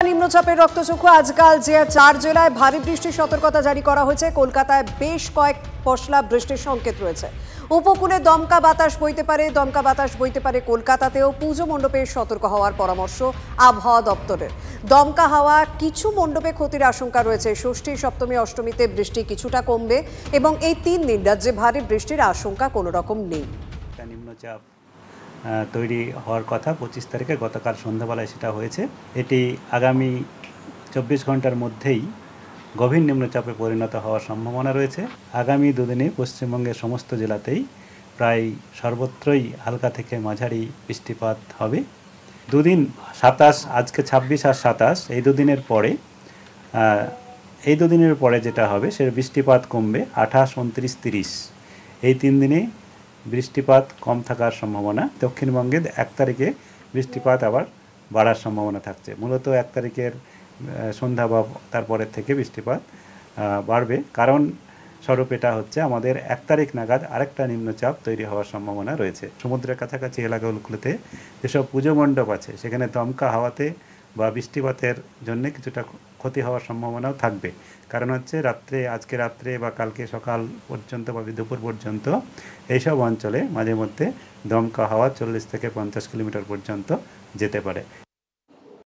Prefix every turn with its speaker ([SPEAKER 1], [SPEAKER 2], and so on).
[SPEAKER 1] নিম্নচাপের রক্তচক্ষু আজকাল যে 4 জেলায় ভারী বৃষ্টির সতর্কতা জারি করা হয়েছে। কলকাতায় বেশ কয়েক পশলা বৃষ্টির সংকেত রয়েছে। উপকূলে দমকা বাতাস বইতে পারে কলকাতাতেও। পুজো মণ্ডপে সতর্ক হওয়ার পরামর্শ আবহাওয়া দপ্তরের। দমকা হাওয়া কিছু মণ্ডপে ক্ষতির আশঙ্কা রয়েছে। ষষ্ঠী সপ্তমী অষ্টমীতে বৃষ্টি কিছুটা কমবে এবং এই 3 দিন রাজ্যে ভারী বৃষ্টির আশঙ্কা কোনো রকম নেই।
[SPEAKER 2] নিম্নচাপ তৈরি হওয়ার কথা 25 তারিখে, গতকাল সন্ধ্যাবেলায় সেটা হয়েছে। এটি আগামী 24 ঘন্টার মধ্যেই গভীর নিম্নচাপে পরিণত হওয়ার সম্ভাবনা রয়েছে। আগামী দুদিনে পশ্চিমবঙ্গের সমস্ত জেলাতেই প্রায় সর্বত্রই হালকা থেকে মাঝারি বৃষ্টিপাত হবে। দুদিন 27, আজকে 26 আর 27, এই দুদিনের পরে যেটা হবে সে বৃষ্টিপাত কমবে। 28, 29, 30 এই 3 দিনে বৃষ্টিপাত কম থাকার সম্ভাবনা। দক্ষিণবঙ্গে 1 তারিখে বৃষ্টিপাত আবার বাড়ার সম্ভাবনা থাকছে। মূলত 1 তারিখের সন্ধ্যা বা তারপরের থেকে বৃষ্টিপাত বাড়বে। কারণ স্বরূপ এটা হচ্ছে আমাদের 1 তারিখ নাগাদ আরেকটা নিম্নচাপ তৈরি হওয়ার সম্ভাবনা রয়েছে। সমুদ্রের কাছাকাছি এলাকাগুলোতে যেসব পুজো মণ্ডপ আছে সেখানে দমকা হাওয়াতে বা বৃষ্টিপাতের জন্য কিছুটা ক্ষতি হওয়ার সম্ভাবনাও থাকবে। কারণ হচ্ছে আজকে রাত্রে বা কালকে সকাল পর্যন্ত বা দুপুর পর্যন্ত এইসব অঞ্চলে মাঝে মধ্যে দমকা হাওয়া 40 থেকে 50 কিলোমিটার পর্যন্ত যেতে পারে।